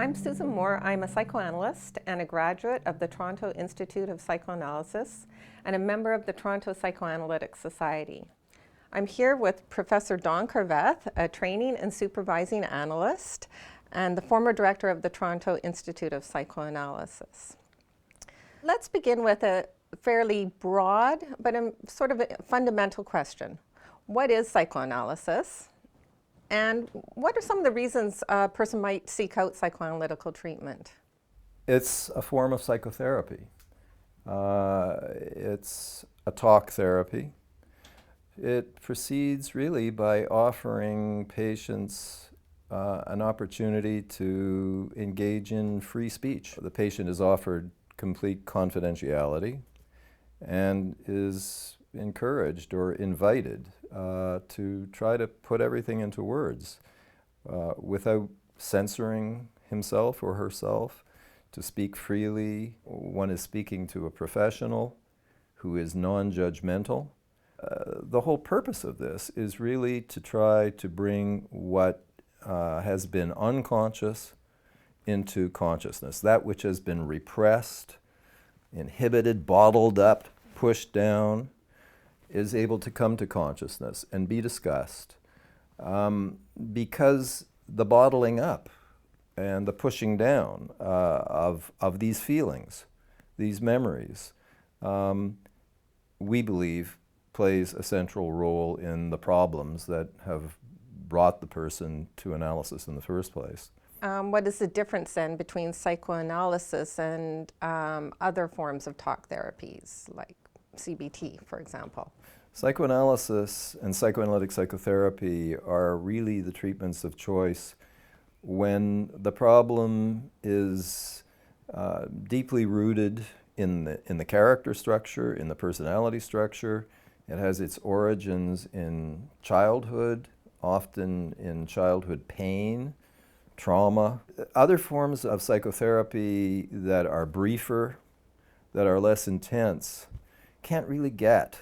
I'm Susan Moore. I'm a psychoanalyst and a graduate of the Toronto Institute of Psychoanalysis and a member of the Toronto Psychoanalytic Society. I'm here with Professor Don Corveth, a training and supervising analyst and the former director of the Toronto Institute of Psychoanalysis. Let's begin with a fairly broad but a sort of a fundamental question. What is psychoanalysis? And what are some of the reasons a person might seek out psychoanalytical treatment? It's a form of psychotherapy. It's a talk therapy. It proceeds really by offering patients an opportunity to engage in free speech. The patient is offered complete confidentiality and is encouraged or invited to try to put everything into words without censoring himself or herself, to speak freely. One is speaking to a professional who is non-judgmental. The whole purpose of this is really to try to bring what has been unconscious into consciousness. That which has been repressed, inhibited, bottled up, pushed down, is able to come to consciousness and be discussed. Because the bottling up and the pushing down of these feelings, these memories, we believe plays a central role in the problems that have brought the person to analysis in the first place. What is the difference then between psychoanalysis and other forms of talk therapies, like CBT, for example? Psychoanalysis and psychoanalytic psychotherapy are really the treatments of choice when the problem is deeply rooted in the character structure, in the personality structure. It has its origins in childhood, often in childhood pain, trauma. Other forms of psychotherapy that are briefer, that are less intense, can't really get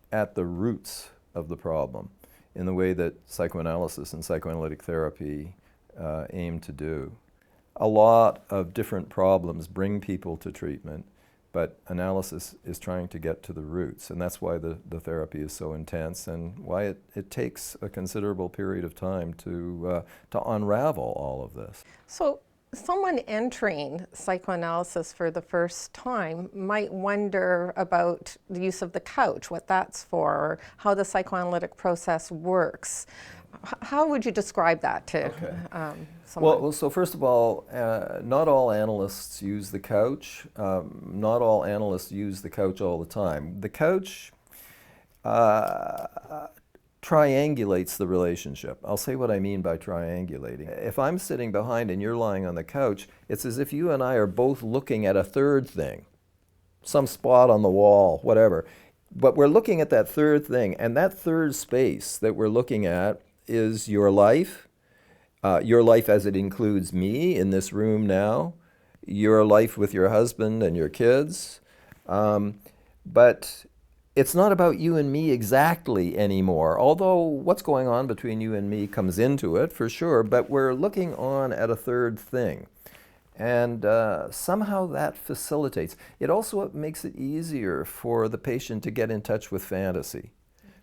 at the roots of the problem in the way that psychoanalysis and psychoanalytic therapy aim to do. A lot of different problems bring people to treatment, but analysis is trying to get to the roots, and that's why the therapy is so intense and why it takes a considerable period of time to unravel all of this. So someone entering psychoanalysis for the first time might wonder about the use of the couch, what that's for, or how the psychoanalytic process works. How would you describe that to someone? Well, so first of all, not all analysts use the couch. Not all analysts use the couch all the time. The couch triangulates the relationship. I'll say what I mean by triangulating. If I'm sitting behind and you're lying on the couch, it's as if you and I are both looking at a third thing, some spot on the wall, whatever. But we're looking at that third thing, and that third space that we're looking at is your life as it includes me in this room now, your life with your husband and your kids. But it's not about you and me exactly anymore, although what's going on between you and me comes into it for sure, but we're looking on at a third thing. And somehow that facilitates. It also makes it easier for the patient to get in touch with fantasy,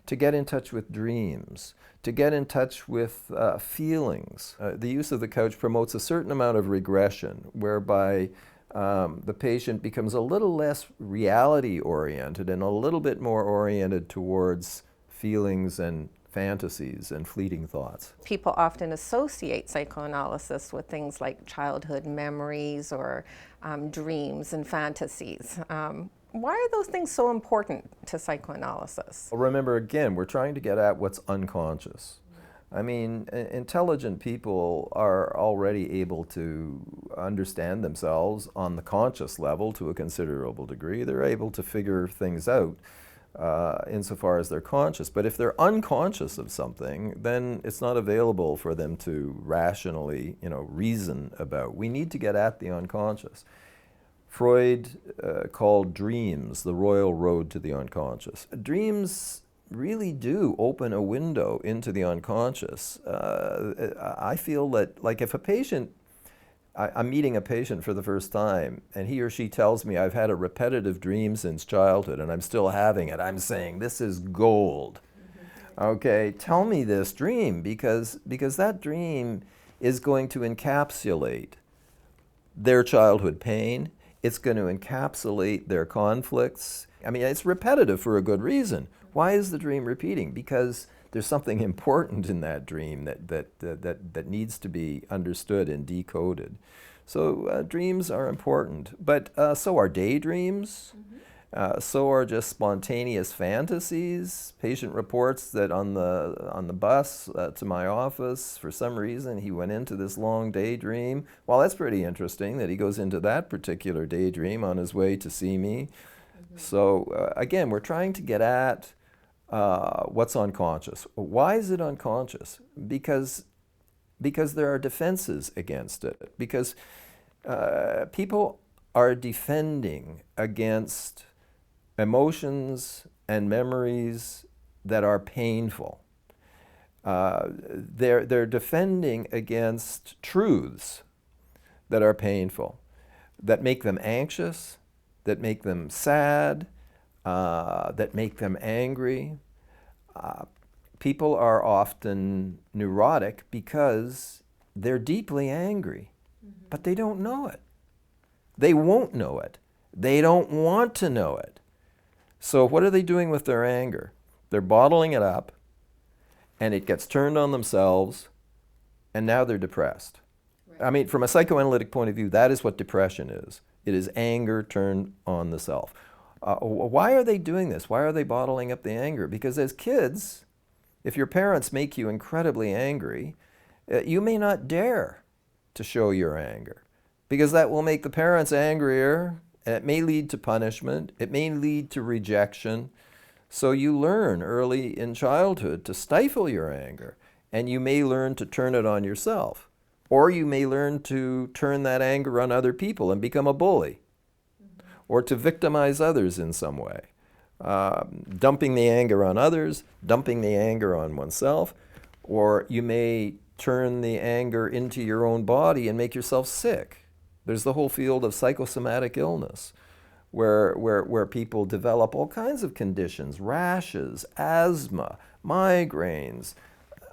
to get in touch with dreams, to get in touch with feelings. The use of the couch promotes a certain amount of regression, whereby the patient becomes a little less reality-oriented and a little bit more oriented towards feelings and fantasies and fleeting thoughts. People often associate psychoanalysis with things like childhood memories or dreams and fantasies. Why are those things so important to psychoanalysis? Well, remember, again, we're trying to get at what's unconscious. I mean, intelligent people are already able to understand themselves on the conscious level to a considerable degree. They're able to figure things out insofar as they're conscious. But if they're unconscious of something, then it's not available for them to rationally, reason about. We need to get at the unconscious. Freud called dreams the royal road to the unconscious. Dreams really do open a window into the unconscious. I feel that, like, if a patient I'm meeting a patient for the first time, and he or she tells me, I've had a repetitive dream since childhood, and I'm still having it. I'm saying, this is gold. Okay, tell me this dream, because that dream is going to encapsulate their childhood pain. It's going to encapsulate their conflicts. I mean, it's repetitive for a good reason. Why is the dream repeating? Because there's something important in that dream that needs to be understood and decoded. So dreams are important, but so are daydreams. So are just spontaneous fantasies. Patient reports that on the bus to my office, for some reason, he went into this long daydream. Well, that's pretty interesting that he goes into that particular daydream on his way to see me. So again, we're trying to get at what's unconscious. Why is it unconscious? Because there are defenses against it. Because people are defending against emotions and memories that are painful. They're defending against truths that are painful, that make them anxious, that make them sad, that make them angry. People are often neurotic because they're deeply angry, but they don't know it. They won't know it. They don't want to know it. So what are they doing with their anger? They're bottling it up, and it gets turned on themselves, and now they're depressed. Right. I mean, from a psychoanalytic point of view, that is what depression is. It is anger turned on the self. Why are they doing this? Why are they bottling up the anger? Because as kids, if your parents make you incredibly angry, you may not dare to show your anger, because that will make the parents angrier. It may lead to punishment. It may lead to rejection. So you learn early in childhood to stifle your anger, and you may learn to turn it on yourself. Or you may learn to turn that anger on other people and become a bully, or to victimize others in some way. Dumping the anger on others, dumping the anger on oneself, or you may turn the anger into your own body and make yourself sick. There's the whole field of psychosomatic illness, where people develop all kinds of conditions, rashes, asthma, migraines,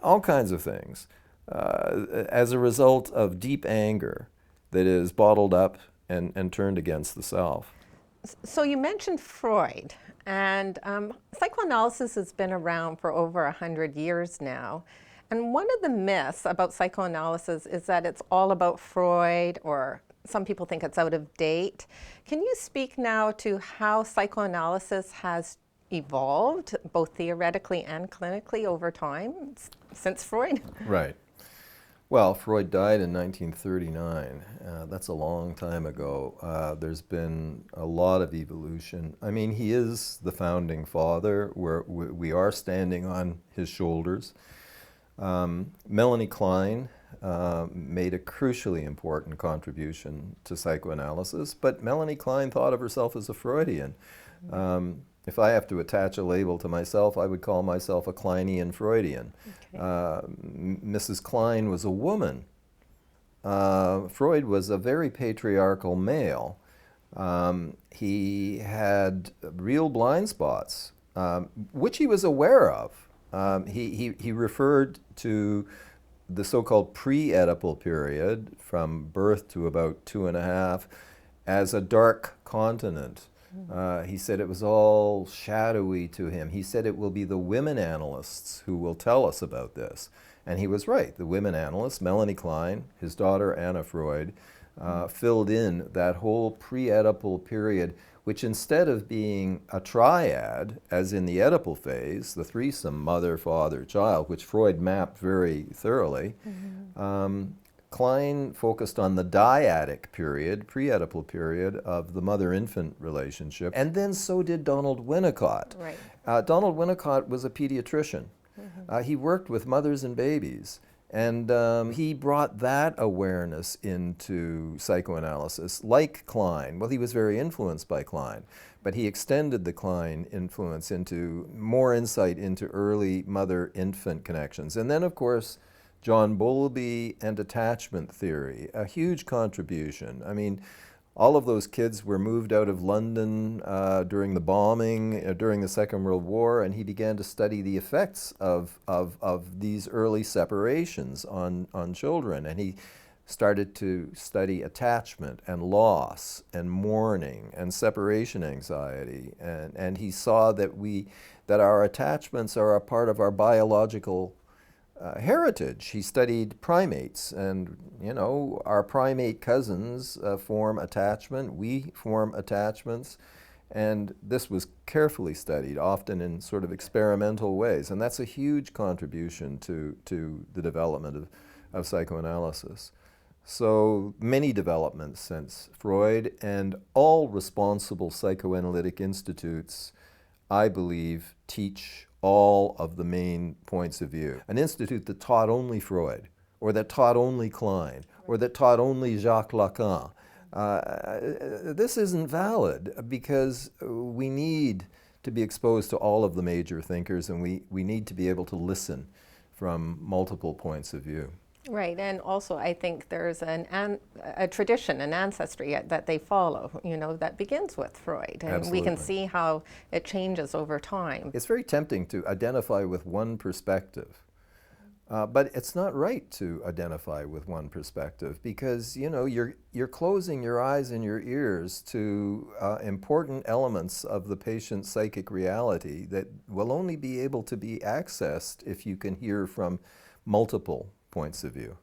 all kinds of things, as a result of deep anger that is bottled up and turned against the self. So you mentioned Freud, and psychoanalysis has been around for over 100 years now. And one of the myths about psychoanalysis is that it's all about Freud, or some people think it's out of date. Can you speak now to how psychoanalysis has evolved, both theoretically and clinically, over time, since Freud? Right. Well, Freud died in 1939. That's a long time ago. There's been a lot of evolution. I mean, he is the founding father. We are standing on his shoulders. Melanie Klein made a crucially important contribution to psychoanalysis, but Melanie Klein thought of herself as a Freudian. If I have to attach a label to myself, I would call myself a Kleinian Freudian. Okay. Mrs. Klein was a woman. Freud was a very patriarchal male. He had real blind spots, which he was aware of. He referred to the so-called pre-Oedipal period, from birth to about 2.5, as a dark continent. He said it was all shadowy to him. He said it will be the women analysts who will tell us about this. And he was right. The women analysts, Melanie Klein, his daughter Anna Freud, filled in that whole pre-Oedipal period, which instead of being a triad, as in the Oedipal phase, the threesome, mother, father, child, which Freud mapped very thoroughly, Klein focused on the dyadic period, pre-Oedipal period, of the mother-infant relationship, and then so did Donald Winnicott. Right. Donald Winnicott was a pediatrician. He worked with mothers and babies, and he brought that awareness into psychoanalysis, like Klein. Well, he was very influenced by Klein, but he extended the Klein influence into more insight into early mother-infant connections. And then, of course, John Bowlby and attachment theory, a huge contribution. I mean, all of those kids were moved out of London during the bombing, during the Second World War, and he began to study the effects of these early separations on children. And he started to study attachment and loss and mourning and separation anxiety. And he saw that our attachments are a part of our biological heritage. He studied primates, and our primate cousins form attachment, we form attachments, and this was carefully studied, often in sort of experimental ways, and that's a huge contribution to the development of psychoanalysis. So many developments since Freud, and all responsible psychoanalytic institutes, I believe, teach all of the main points of view. An institute that taught only Freud, or that taught only Klein, or that taught only Jacques Lacan, this isn't valid, because we need to be exposed to all of the major thinkers, and we need to be able to listen from multiple points of view. Right, and also I think there's a tradition, an ancestry that they follow, that begins with Freud. And Absolutely. We can see how it changes over time. It's very tempting to identify with one perspective, but it's not right to identify with one perspective, because you're closing your eyes and your ears to important elements of the patient's psychic reality that will only be able to be accessed if you can hear from multiple points of view.